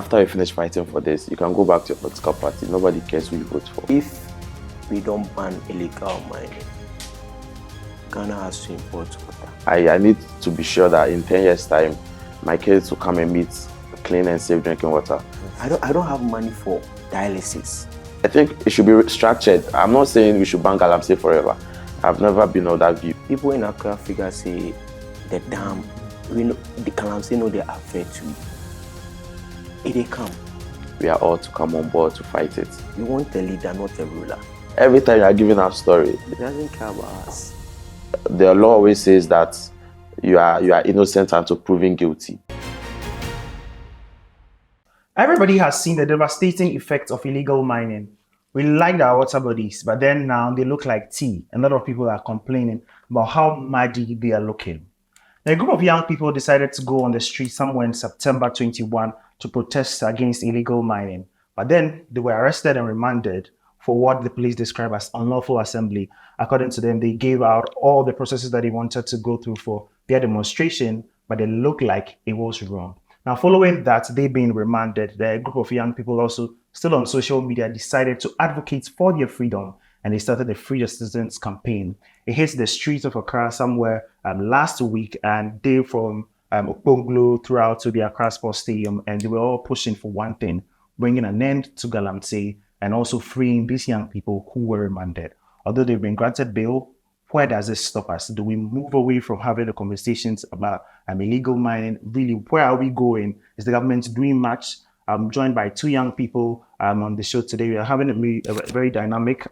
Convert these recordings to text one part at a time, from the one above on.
after you finish fighting for this, you can go back to your political party. Nobody cares who you vote for. If we don't ban illegal mining, Ghana has to import water. I need to be sure that in 10 years' time, my kids will come and meet clean and safe drinking water. I don't have money for dialysis. I think it should be structured. I'm not saying we should ban Galamsey forever. I've never been of that view. People in Accra figure say the dam, we know, the Galamsey know they are fair to it. They come. We are all to come on board to fight it. We want a leader, not a ruler. Every time you are giving our story, It doesn't care about us. the law always says that you are innocent until proven guilty. Everybody has seen the devastating effects of illegal mining. We like our water bodies, but then now they look like tea. A lot of people are complaining about how muddy they are looking. A group of young people decided to go on the street somewhere in September 21 to protest against illegal mining. But then they were arrested and remanded for what the police describe as unlawful assembly. According to them, they gave out all the processes that they wanted to go through for their demonstration, but it looked like it was wrong. Now, following that, they being remanded, the group of young people also still on social media decided to advocate for their freedom, and they started the Free the Citizens campaign. It hit the streets of Accra somewhere last week, and they from Okponglo throughout to the Accra Sports Stadium, and they were all pushing for one thing, bringing an end to Galamsey and also freeing these young people who were remanded. Although they've been granted bail, where does this stop us? Do we move away from having the conversations about illegal mining? Really, where are we going? Is the government doing much? I'm joined by two young people on the show today. We are having a very dynamic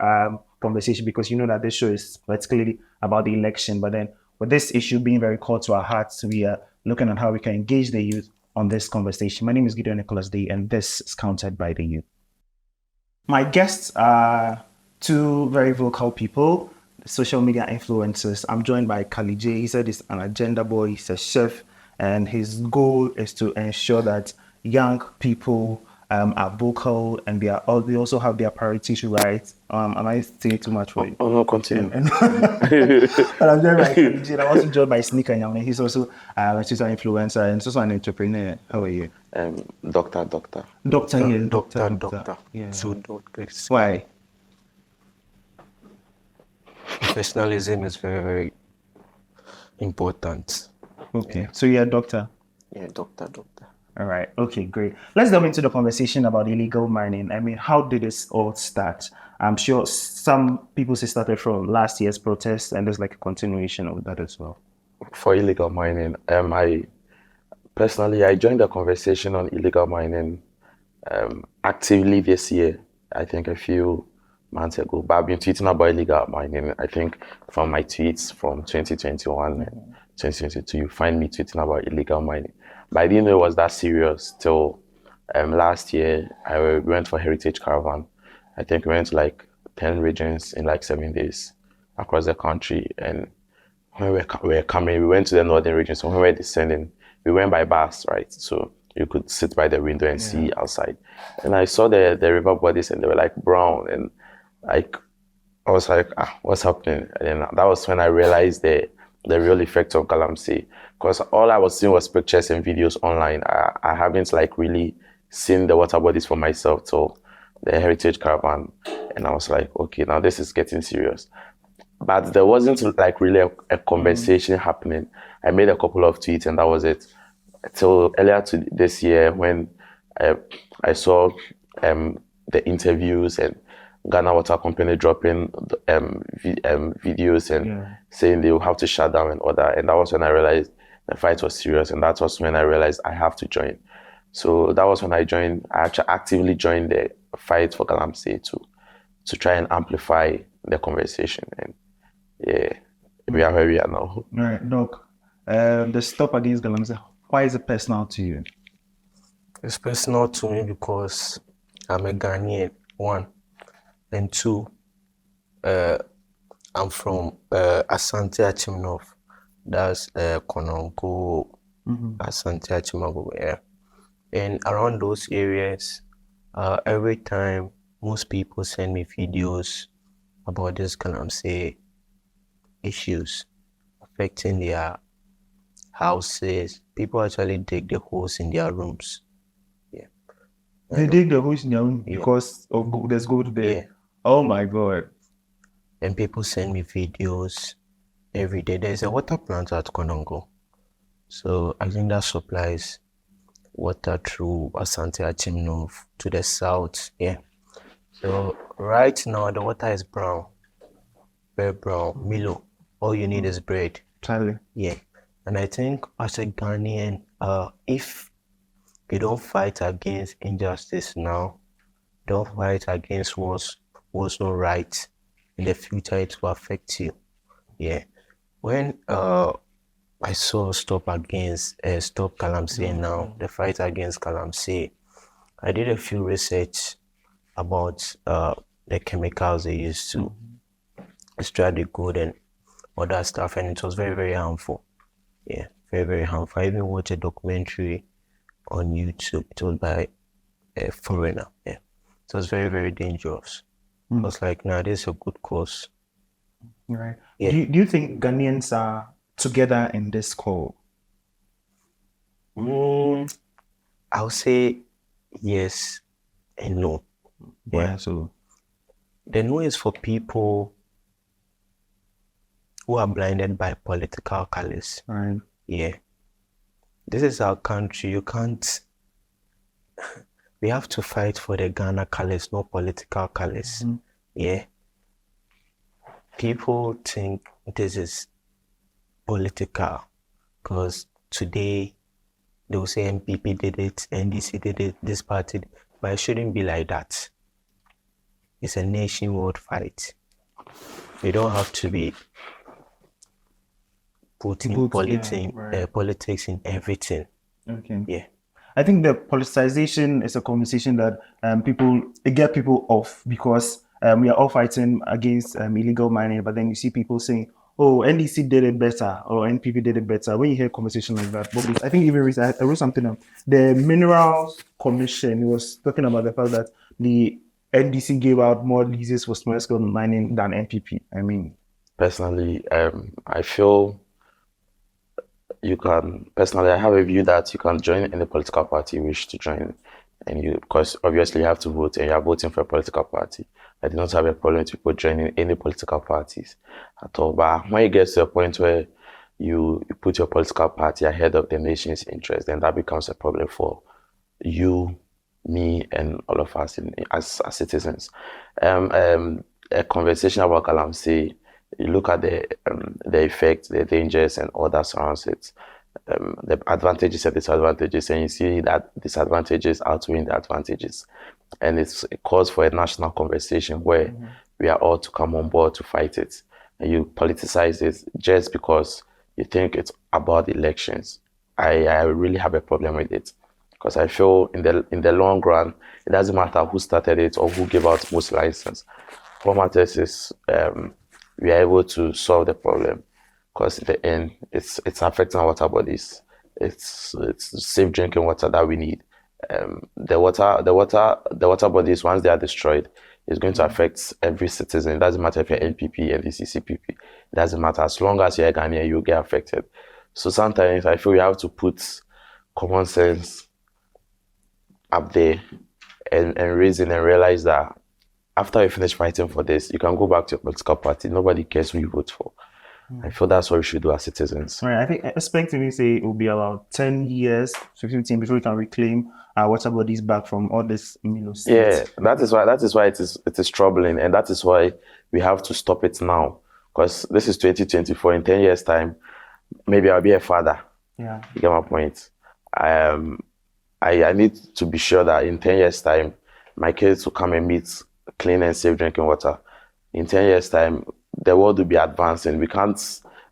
conversation because you know that this show is particularly about the election. But then with this issue being very core to our hearts, we are looking at how we can engage the youth on this conversation. My name is Gideon Nicholas Day, and this is Counted by the Youth. My guests are two very vocal people, social media influencers. I'm joined by KalyJay. He said he's an agenda boy, he's a chef, and his goal is to ensure that young people are vocal and they also have their priorities right. Am I saying too much for you? Oh no, continue. But I'm joined by KalyJay. I'm also joined by Sneaker Nyame. He's also a social influencer and also an entrepreneur. How are you? Doctor. Doctor. Yeah. So doctors. Why? Professionalism is very, very important. Okay. So you're a doctor? Yeah, doctor. All right. Okay, great. Let's delve into the conversation about illegal mining. I mean, how did this all start? I'm sure some people say started from last year's protest, and there's like a continuation of that as well. For illegal mining, I joined the conversation on illegal mining actively this year. I think a few months ago, but I've been tweeting about illegal mining. I think from my tweets from 2021 and 2022, you find me tweeting about illegal mining. But I didn't know it was that serious till last year. I went for Heritage Caravan. I think we went to like 10 regions in like 7 days across the country. And when we were coming, we went to the northern region. So when we were descending, we went by bus, right? So you could sit by the window and see outside. And I saw the river bodies and they were like brown. And like I was like, what's happening? And that was when I realized the real effect of Galamsey. Because all I was seeing was pictures and videos online. I haven't like really seen the water bodies for myself till the Heritage Caravan. And I was like, okay, now this is getting serious. But there wasn't like really a conversation happening. I made a couple of tweets and that was it. Till earlier this year when I saw the interviews and Ghana Water Company dropping videos and saying they will have to shut down and all that. And that was when I realized the fight was serious. And that was when I realized I have to join. So that was when I joined. I actually actively joined the fight for Galamsey to try and amplify the conversation. And yeah, we are where we are now. All right, Doc. The stop against Galamsey, why is it personal to you? It's personal to me because I'm a Ghanaian, one. And two, I'm from Asante Achim North. That's Konongo, Asante Achim, yeah. And around those areas, every time most people send me videos about this Galamsey issues affecting their houses. People actually dig the holes in their rooms. Yeah. They dig the holes in their own Yeah. because of gold. There's gold there. Yeah. Oh my God. And people send me videos every day. There's a water plant at Konongo. So I think that supplies water through Asante Achimno to the south. Yeah. So right now the water is brown. Very brown. Milo. All you need is bread. Charlie. Yeah. And I think as a Ghanaian, if you don't fight against injustice now, don't fight against what's not right, in the future it will affect you. Yeah. When I saw Stop Galamsey now, the fight against Galamsey, I did a few research about the chemicals they used to extract the gold and all that stuff, and it was very, very harmful. Yeah, very, very harmful. I even watched a documentary on YouTube. It was by a foreigner. Yeah, it was very, very dangerous. I was like, nah, this is a good cause. Right. Yeah. Do you think Ghanaians are together in this call? I'll say yes and no. Yeah. So The no is for people who are blinded by political colors. right. Yeah. This is our country. You can't. We have to fight for the Ghana colors, not political colors. Yeah. People think this is political because today they will say MPP did it, NDC did it, this party, but it shouldn't be like that. It's a nation-wide fight. You don't have to be putting politics in everything. Okay. Yeah. I think the politicization is a conversation that it get people off because we are all fighting against illegal mining, but then you see people saying, "Oh, NDC did it better," or "NPP did it better." When you hear conversation like that, but I think even recently I wrote something up. The Minerals Commission was talking about the fact that the NDC gave out more leases for small scale mining than NPP. I mean, Personally, I feel I have a view that you can join any political party you wish to join, because obviously you have to vote and you are voting for a political party. I do not have a problem with people joining any political parties at all. But when it gets to a point where you put your political party ahead of the nation's interest, then that becomes a problem for you, me, and all of us as citizens. A conversation about Galamsey, you look at the effects, the dangers, and all that surrounds it, the advantages and disadvantages, and you see that disadvantages outweighing the advantages. And it's a cause for a national conversation where we are all to come on board to fight it. And you politicize it just because you think it's about elections. I really have a problem with it, because I feel in the long run, it doesn't matter who started it or who gave out most license. What matters is we are able to solve the problem, because in the end, it's affecting our water bodies. It's safe drinking water that we need. The water bodies, once they are destroyed, is going to affect every citizen. It doesn't matter if you're NPP, NDC, CPP. It doesn't matter. As long as you're a Ghanaian, you get affected. So sometimes I feel we have to put common sense up there and reason and realize that after you finish fighting for this, you can go back to your political party. Nobody cares who you vote for. I feel that's what we should do as citizens. right. I think expecting say it will be about 10 years, 15 before we can reclaim our water bodies back from all this states. Yeah, that is why it is troubling, and that is why we have to stop it now. Because this is 2024. In 10 years' time, maybe I'll be a father. Yeah. You get my point. I need to be sure that in 10 years' time, my kids will come and meet clean and safe drinking water. In 10 years' time, the world will be advancing.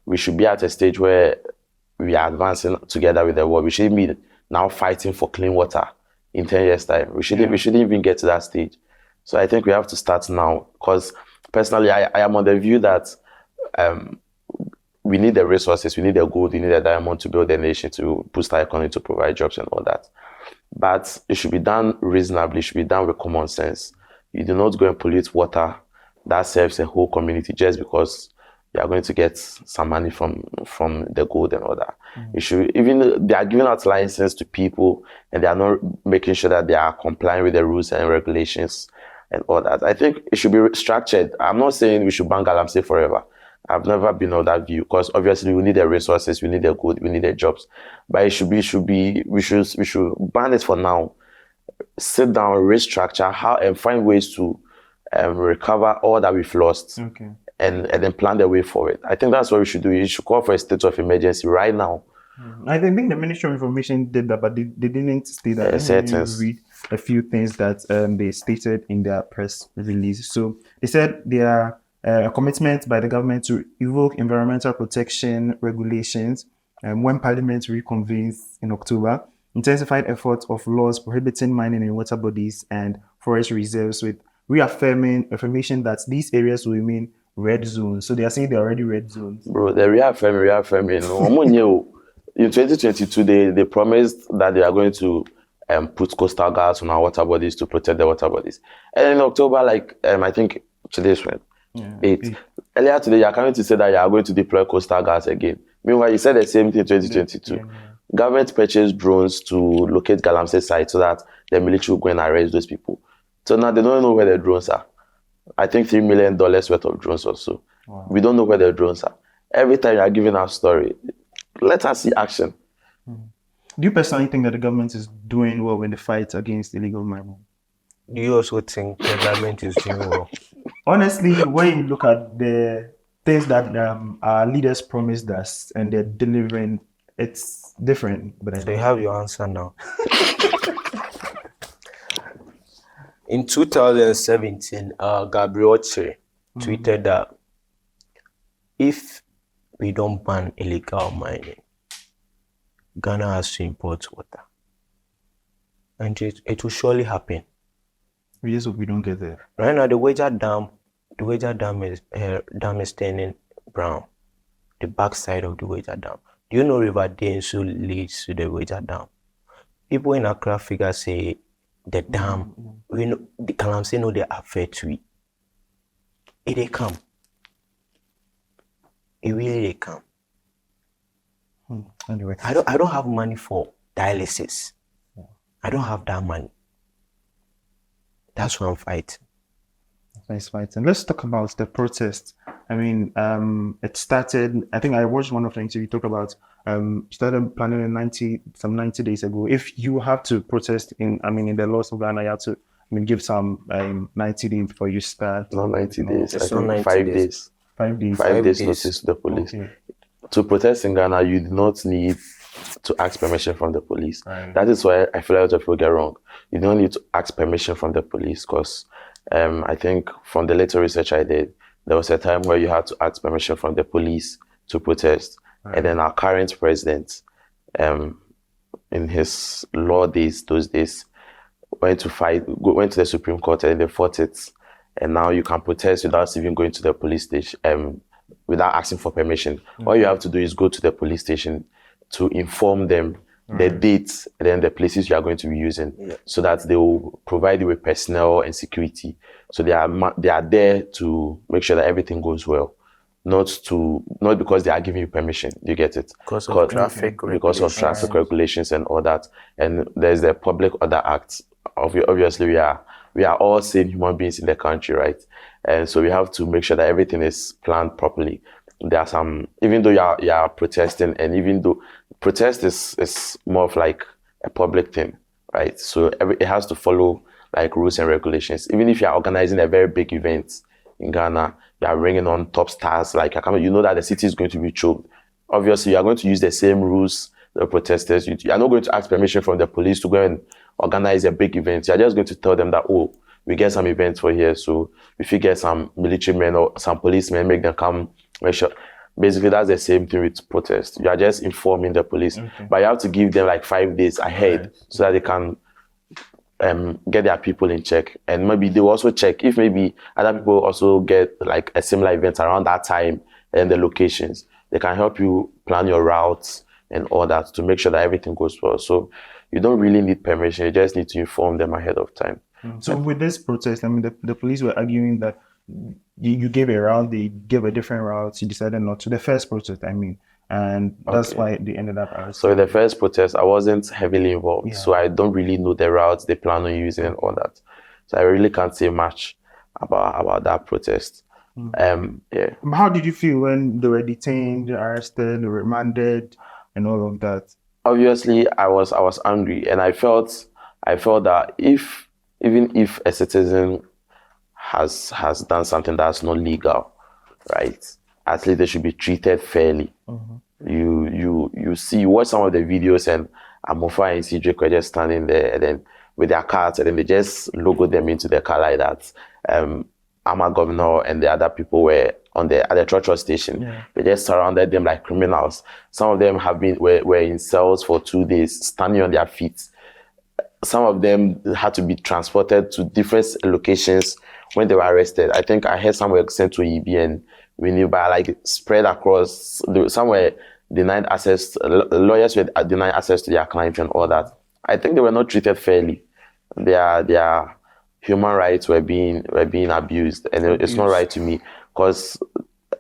We should be at a stage where we are advancing together with the world. We shouldn't be now fighting for clean water in 10 years' time. We shouldn't even get to that stage. So I think we have to start now, because personally, I am on the view that we need the resources, we need the gold, we need the diamond to build a nation, to boost our economy, to provide jobs and all that. But it should be done reasonably, it should be done with common sense. You do not go and pollute water that serves a whole community just because you are going to get some money from the gold and all that. You should, even they are giving out license to people and they are not making sure that they are complying with the rules and regulations and all that. I think it should be structured. I'm not saying we should ban Galamsey forever. I've never been of that view, because obviously we need the resources, we need the good, we need the jobs. But we should ban it for now. Sit down, restructure how and find ways to recover all that we've lost. Okay. And then plan the way forward. I think that's what we should do. You should call for a state of emergency right now. I think the Ministry of Information did that, but they didn't state that. Let me read a few things that they stated in their press release. So they said there are a commitment by the government to evoke environmental protection regulations when Parliament reconvenes in October, intensified efforts of laws prohibiting mining in water bodies and forest reserves, with affirmation that these areas will remain red zones. So they are saying they're already red zones. Bro, they're reaffirming. In 2022, they promised that they are going to put coastal guards on our water bodies to protect the water bodies. And in October, I think today's when? Yeah, 8. Earlier today, you are coming to say that you are going to deploy coastal guards again. Meanwhile, you said the same thing in 2022. Yeah. Government purchased drones to locate Galamsey sites so that the military will go and arrest those people. So now they don't know where the drones are. I think $3 million worth of drones or so. Wow. We don't know where the drones are. Every time you are giving our story, let us see action. Do you personally think that the government is doing well in the fight against illegal mining? Do you also think the government is doing well? Honestly, when you look at the things that our leaders promised us and they're delivering, it's different. But so you have your answer now. In 2017, Gabriel tweeted that if we don't ban illegal mining, Ghana has to import water. And it will surely happen. We just hope we don't get there. Right now, the Wager Dam is turning brown. The backside of the Wager Dam. Do you know River Densu leads to the Wager Dam? People in Accra figure say the dam, we know the Galamsey know they affect to it. They come. It really they come. Anyway, I don't have money for dialysis. I don't have that money. That's why I'm fighting. Nice fighting. Let's talk about the protest. I mean, it started. I think I watched one of the interviews you talked about. Started planning in 90 days ago. If you have to protest in the laws of Ghana, you have to give some 90 days before you start. Not 90 days. It's I think 5 days. 5 days. 5 days notice to the police. Okay. To protest in Ghana, you do not need to ask permission from the police. Right. That is why I feel a lot of people get wrong. You don't need to ask permission from the police, because I think from the little research I did, there was a time where you had to ask permission from the police to protest. Right. And then our current president, in his law days, those days, went to the Supreme Court and they fought it. And now you can protest without even going to the police station, without asking for permission. Mm-hmm. All you have to do is go to the police station to inform them the dates and then the places you are going to be using, so that they will provide you with personnel and security. So they are there to make sure that everything goes well, not because they are giving you permission. You get it? Because of traffic regulations and all that. And there's the Public Order Act. Obviously, we are all sane human beings in the country, right? And so we have to make sure that everything is planned properly. There are some, even though you are protesting, and even though protest is more of like a public thing, right? So it has to follow like rules and regulations. Even if you are organizing a very big event in Ghana, you are bringing on top stars, you know that the city is going to be choked. Obviously, you are going to use the same rules, the protesters. You are not going to ask permission from the police to go and organize a big event. You are just going to tell them that, oh, we get some events for here, so if you get some military men or some policemen, make them come. Make sure. Basically, that's the same thing with protest. You are just informing the police, but you have to give them like 5 days ahead so that they can get their people in check. And maybe they will also check if maybe other people also get like a similar event around that time and the locations. They can help you plan your routes and all that to make sure that everything goes well. So you don't really need permission. You just need to inform them ahead of time. So with this protest, the police were arguing that you gave a route, they gave a different route, you decided not to. The first protest, I mean, and that's Okay. why they ended up arresting. So in the first protest, I wasn't heavily involved, Yeah. so I don't really know the routes they plan on using and all that. So I really can't say much about that protest. Yeah. How did you feel when they were detained, arrested, remanded, and all of that? Obviously, I was angry, and I felt that even if a citizen has done something that's not legal, right? At least they should be treated fairly. You watch some of the videos, and Amofa and CJ were just standing there, and then with their cars, and then they just logo them into the car like that. Ama Governor and the other people were at the Trotro station. Yeah. They just surrounded them like criminals. Some of them were in cells for 2 days, standing on their feet. Some of them had to be transported to different locations when they were arrested. I think I heard some were sent to EB and Winnie, but like spread across. Some were denied access. Lawyers were denied access to their clients and all that. I think they were not treated fairly. Their human rights were being abused, and it's not right to me, because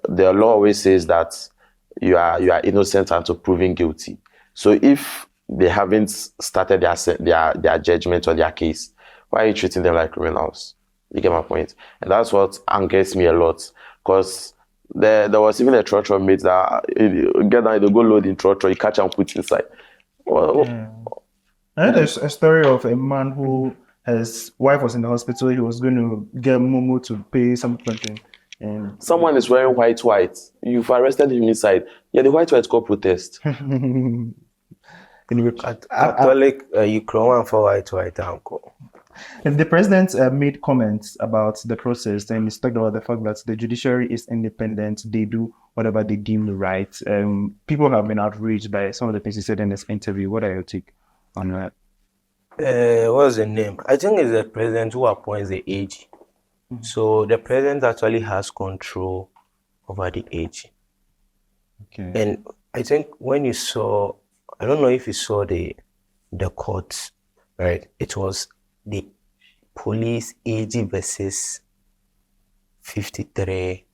the law always says that you are innocent until proven guilty. So if they haven't started their judgment on their case, why are you treating them like criminals? You get my point? And that's what angers me a lot, because there was even a Trotro mate that get down, they go load in Trotro, you catch and put inside. I heard a story of a man who his wife was in the hospital. He was going to get Momo to pay something, and someone is wearing white. You've arrested him inside. Yeah, the white called protest. Catholic, you crow for white uncle. And the president made comments about the process, and he talked about the fact that the judiciary is independent. They do whatever they deem right. People have been outraged by some of the things he said in this interview. What are your take on that? What's the name? I think it's the president who appoints the AG. So the president actually has control over the AG. Okay. And I think when you saw, I don't know if you saw the court, right? It was the police AG versus 53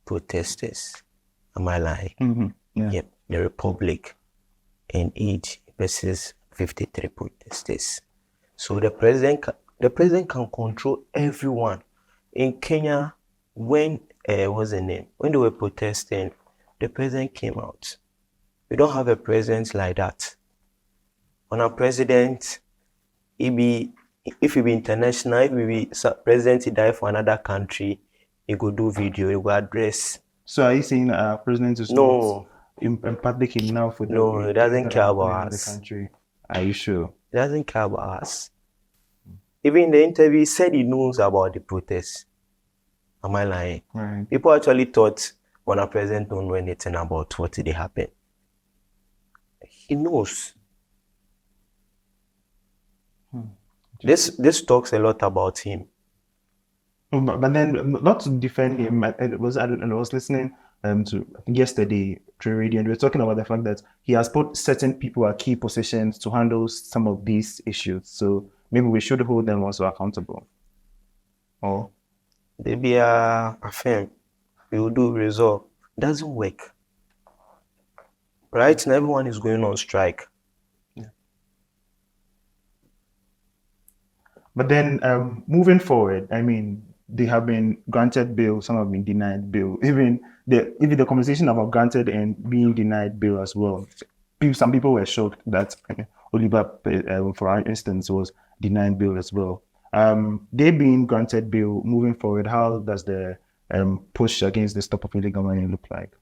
protesters. Am I lying? Yeah. Yep. The Republic and AG versus 53 protesters. So the president can control everyone. In Kenya, when what's the name? When they were protesting, the president came out. We don't have a president like that. On a president, if he be international, if he be president, he die for another country, he go do video, he go address. So are you saying president is not empathic enough with no, he doesn't care about us. The country? Are you sure? He doesn't care about us. Even in the interview, he said he knows about the protests. Am I lying? Right. People actually thought when a president don't know anything about what did happen. He knows. This talks a lot about him. But then, not to defend him, I was listening to yesterday to radio, and we were talking about the fact that he has put certain people at key positions to handle some of these issues. So maybe we should hold them also accountable. Or they be a firm. We will do resolve. Doesn't work. Right now, everyone is going on strike. Yeah. But then, moving forward, I mean, they have been granted bail, some have been denied bail. Even the conversation about granted and being denied bail as well. Some people were shocked that Oliver, for instance, was denied bail as well. They being granted bail, moving forward, how does the push against the stop of illegal mining look like?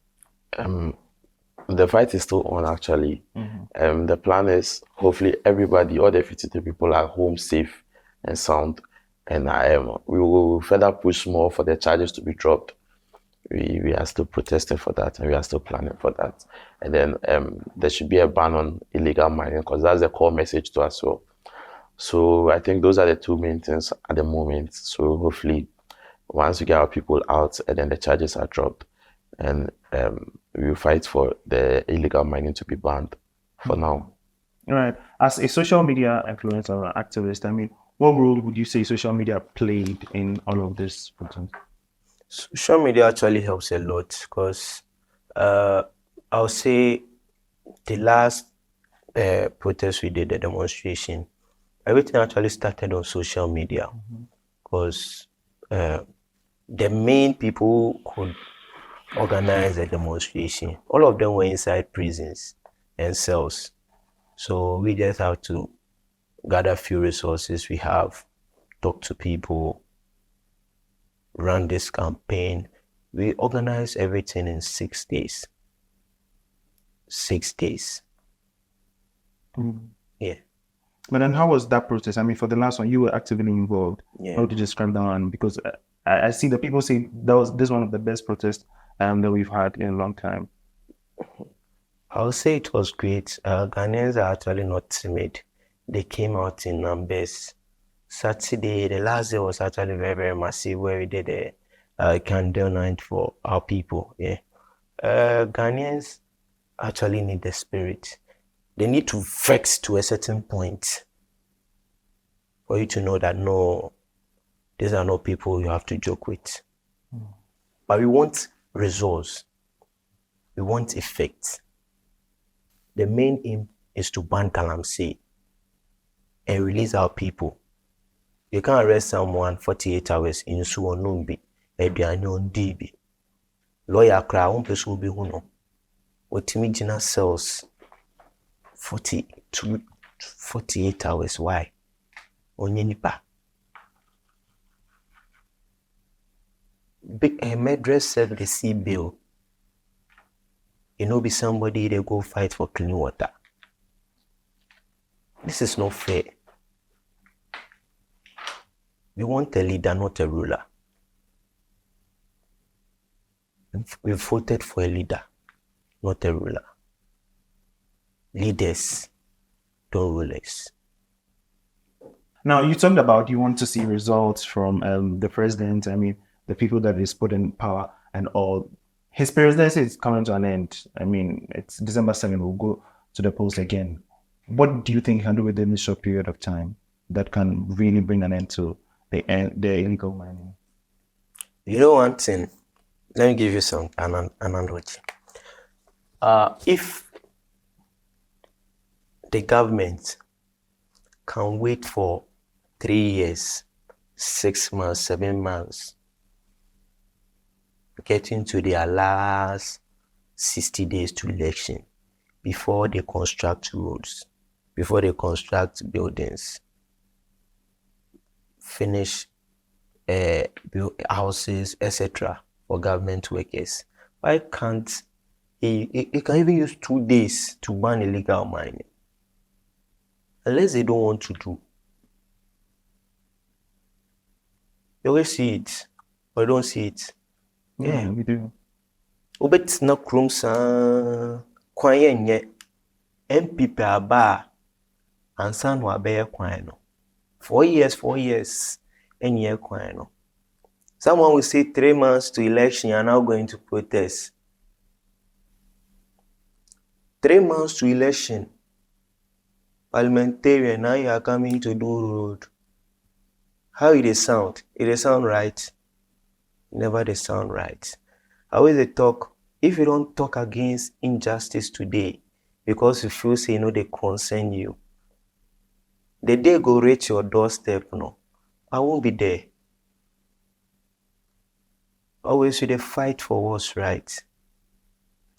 The fight is still on, actually. The plan is hopefully everybody, all the 52 people, are home safe and sound. And we will further push more for the charges to be dropped. We are still protesting for that, and we are still planning for that. And then there should be a ban on illegal mining, because that's the core message to us. So I think those are the two main things at the moment. So hopefully, once we get our people out, and then the charges are dropped, and we will fight for the illegal mining to be banned for now. All right. As a social media influencer or activist, I mean, what role would you say social media played in all of this? Social media actually helps a lot because I'll say the last protest we did, the demonstration, everything actually started on social media because the main people could organize a demonstration. All of them were inside prisons and cells. So we just have to gather few resources we have, talk to people, run this campaign. We organized everything in 6 days. 6 days. Yeah. But then how was that process? I mean, for the last one, you were actively involved. Yeah. How would you describe that one? Because I see that people say this one of the best protests that we've had in a long time. I'll say it was great. Ghanaians are actually not timid. They came out in numbers. Saturday, the last day was actually very, very massive where we did a candle night for our people. Yeah. Ghanaians actually need the spirit. They need to vex to a certain point for you to know that no, these are not people you have to joke with. But we want results. We want effects. The main aim is to ban Galamsey and release our people. You can't arrest someone 48 hours in Suonumbi, Edianyon DB. Lawyer cry, one person will be who with Timijina cells 48 hours. Why? Onyenipa. Big Medress said the sea bill. You know, be somebody they go fight for clean water. This is not fair. We want a leader, not a ruler. We voted for a leader, not a ruler. Leaders, don't rulers. Now, you talked about you want to see results from the president. I mean, the people that is put in power and all. His presidency is coming to an end. I mean, it's December 2nd. We'll go to the polls again. What do you think he can do within this short period of time that can really bring an end to the illegal mining? You know one thing? Let me give you an analogy. If the government can wait for 3 years, 6 months, 7 months, getting to their last 60 days to election before they construct roads, before they construct buildings, finish build houses, etc. for government workers. Why can't he can even use 2 days to ban illegal mining? Unless they don't want to do. You always see it, or you don't see it. Yeah, we do. Ubet na krum sa kwayenye MPP aba ansa no abeye kwan no 4 years enye kwan no. Someone will say 3 months to election, you are now going to protest. 3 months to election, parliamentarian, now you are coming to do road. How it sound? It sound right? Never they sound right. I always they talk, if you don't talk against injustice today, because you feel say they concern you, the day go reach your doorstep, no, I won't be there. Always they fight for what's right.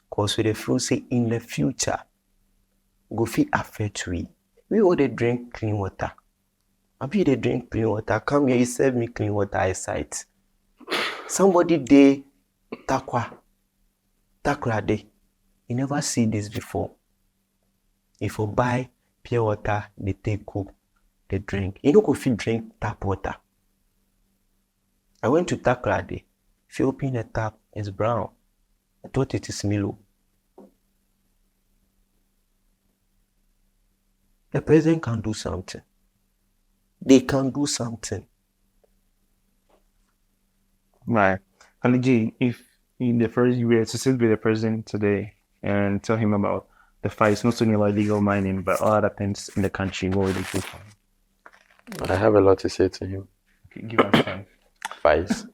Because they feel say in the future, go fit affect we all they drink clean water. I be they drink clean water. Come here, you serve me clean water eyesight. Somebody they takra day. You never see this before. If you buy pure water, they take cook, they drink. You know, go fit drink tap water. I went to Takra day. If you open the tap, it's brown. I thought it is Milo. The president can do something. They can do something. Right. KalyJay, if in the first you were to sit with the president today and tell him about the fights, not only about illegal mining, but all other things in the country, what would you say for him? I have a lot to say to him. Okay, give us 5.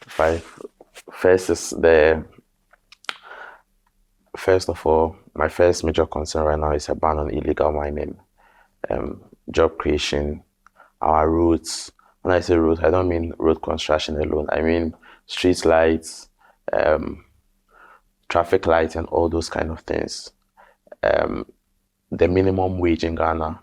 5. First of all, my first major concern right now is a ban on illegal mining, job creation, our roads. When I say roads, I don't mean road construction alone. I mean street lights, traffic lights, and all those kind of things. The minimum wage in Ghana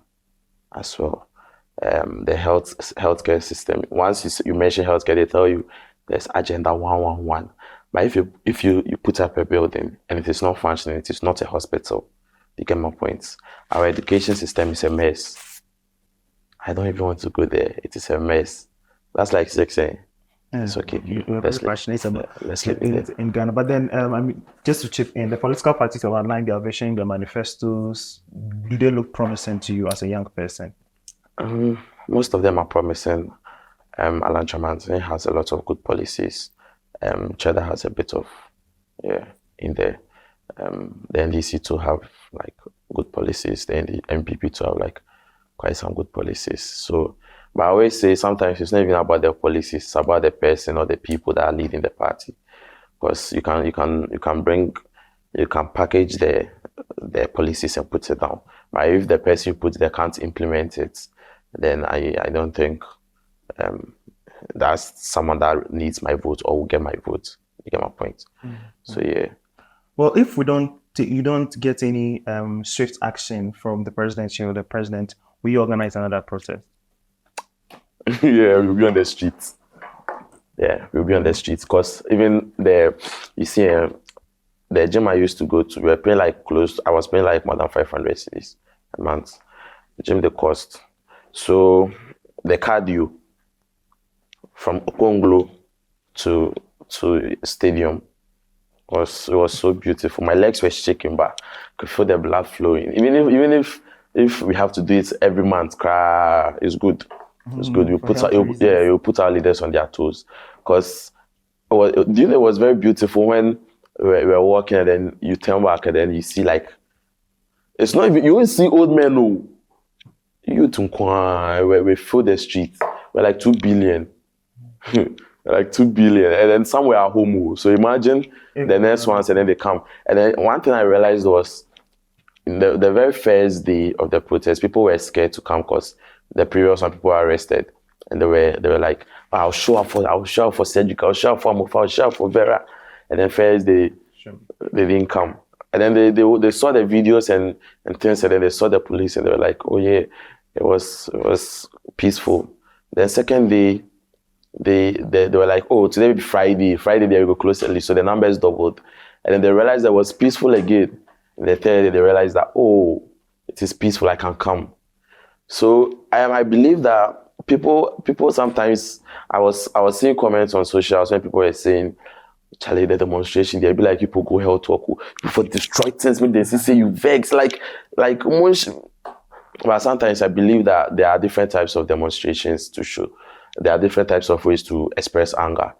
as well. The healthcare system. Once you mention healthcare, they tell you there's Agenda 111. But if you put up a building and it is not functioning, it is not a hospital. You get my points. Our education system is a mess. I don't even want to go there. It is a mess. That's like saying, it's okay. You're very passionate about let's leave it there. in Ghana. But then, I mean, just to chip in, the political parties have outlined their vision, their manifestos. Do they look promising to you as a young person? Most of them are promising. Alan Chamantin has a lot of good policies. Cheddar has a bit of, in there. The NDC to have like good policies. The MPP to have like quite some good policies. So, but I always say sometimes it's not even about the policies, it's about the person or the people that are leading the party. Because you can package the policies and put it down. But if the person you put there can't implement it, then I don't think that's someone that needs my vote or will get my vote. You get my point? So yeah. Well, if you don't get any swift action from the presidency or the president, will you organize another protest? Yeah, we'll be on the streets. Yeah, we'll be on the streets. Because even the gym I used to go to, we were paying like I was paying like more than 500 cedis a month. The gym, the cost. So the cardio from Okonglo to stadium was so beautiful. My legs were shaking, but I could feel the blood flowing. Even if we have to do it every month, it's good. It's good. You put our leaders on their toes. Because it was very beautiful when we were walking and then you turn back and then you see like, it's not even, you won't see old men who, we fill the streets. We're like 2 billion. Like 2 billion. And then somewhere at home. So imagine the next ones and then they come. And then one thing I realized was in the very first day of the protest, people were scared to come because the previous one people were arrested. And they were like, oh, I'll show up for Cedric, I'll show up for Mofa, I'll show up for Vera. And then first they didn't come. And then they saw the videos and things, and then they saw the police and they were like, oh yeah, it was peaceful. Then second day, they were like, oh, today will be Friday they will go close early, so the numbers doubled. And then they realized that it was peaceful again. And the third day they realized that, oh, it is peaceful, I can come. So I believe that people sometimes, I was seeing comments on socials when people were saying, Charlie, the demonstration, they'll be like, people go hell talk, people destroy things, when they say you vex, like much. But sometimes I believe that there are different types of demonstrations to show. There are different types of ways to express anger.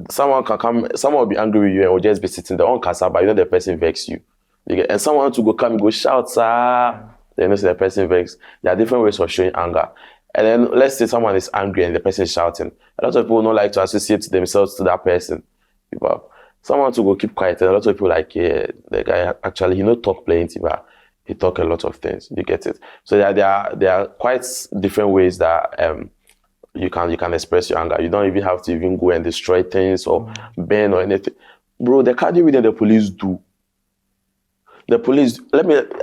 Someone can come, someone will be angry with you and will just be sitting there on casa, but you know the person vex you. And someone to go come and go shout, sir. Then you know the person vex. There are different ways of showing anger. And then let's say someone is angry and the person is shouting. A lot of people don't like to associate themselves to that person. Someone to go keep quiet, and a lot of people like, yeah, the guy actually, he not talk plenty, but he talk a lot of things. You get it? So there are quite different ways that you can express your anger. You don't even have to even go and destroy things or burn or anything. Bro, the cardio with the police do. The police, I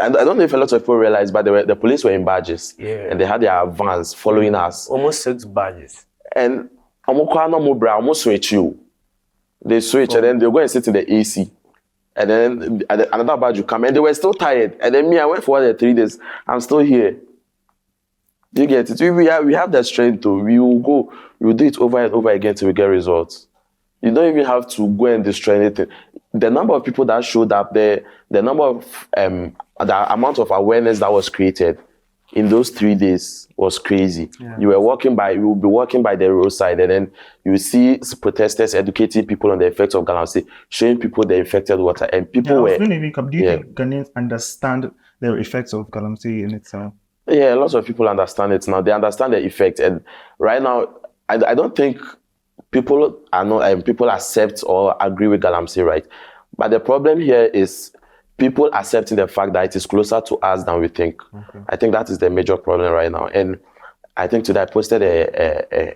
don't know if a lot of people realize, but the police were in badges. Yeah. And they had their vans following us. Almost 6 badges. And almost switch you. They switch and then they'll go and sit in the AC. And then another badge will come and they were still tired. And then me, I went for 3 days. I'm still here. You get it? We have that strength to. We will do it over and over again till we get results. You don't even have to go and destroy anything. The number of people that showed up there, the number of the amount of awareness that was created in those 3 days was crazy. Yeah. You will be walking by the roadside, and then you see protesters educating people on the effects of Galamsey, showing people the infected water, and people were. Do you think Ghanaians understand the effects of Galamsey in itself? Yeah, a lot of people understand it now. They understand the effect, and right now, I don't think people are not, people accept or agree with Galamsey, right? But the problem here is people accepting the fact that it is closer to us than we think. Okay. I think that is the major problem right now. And I think today I posted a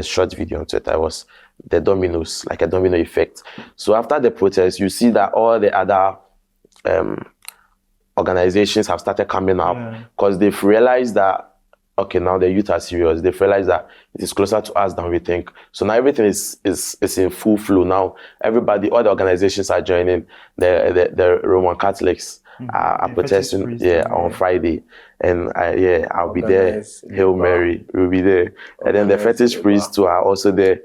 short video on Twitter. It was the dominoes, like a domino effect. So after the protest, you see that all the other organizations have started coming up because they've realized that, okay, now the youth are serious. They've realized that it is closer to us than we think. So now everything is in full flow. Now everybody, all the organizations are joining. The Roman Catholics are protesting on Friday. And I'll be there. Hail Mary, we'll be there. And then the fetish priests too are also there.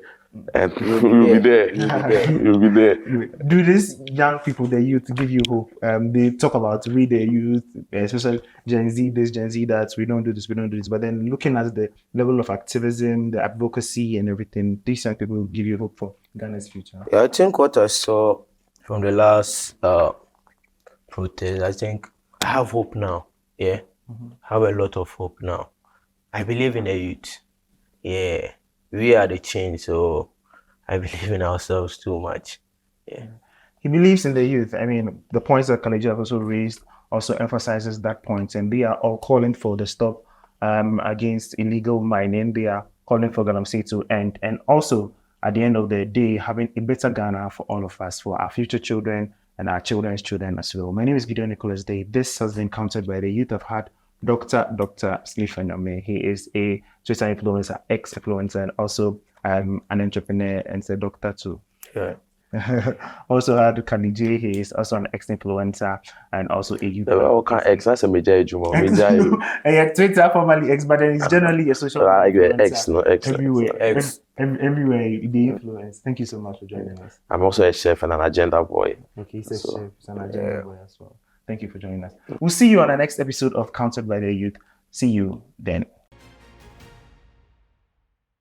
And we'll be there. We'll be there. Do these young people, the youth, give you hope? They talk about we the youth, especially Gen Z, this, Gen Z, that we don't do this, we don't do this. But then looking at the level of activism, the advocacy and everything, these young people give you hope for Ghana's future. Yeah, I think what I saw from the last protest, I think I have hope now. Yeah, I have a lot of hope now. I believe in the youth. Yeah. We are the change, so I believe in ourselves too much. Yeah. He believes in the youth. I mean, the points that KalyJay have also raised also emphasizes that point, and they are all calling for the stop against illegal mining. They are calling for Galamsey to end, and also at the end of the day, having a better Ghana for all of us, for our future children and our children's children as well. My name is Gideon Nicholas Day. This has been Counted by the Youth. I've had Dr. Sneaker Nyame. He is a Twitter influencer, ex-influencer, and also an entrepreneur and a doctor too. Yeah. Also had KalyJay. He is also an ex-influencer and also a youth. Ex, that's a major Twitter formerly ex, but then it's generally a social influencer. Ex, no ex. Everywhere, Ex. everywhere they influence. Thank you so much for joining us. I'm also a chef and an agenda boy. Okay, he's a chef, he's an agenda boy as well. Thank you for joining us. We'll see you on the next episode of Counted by the Youth. See you then.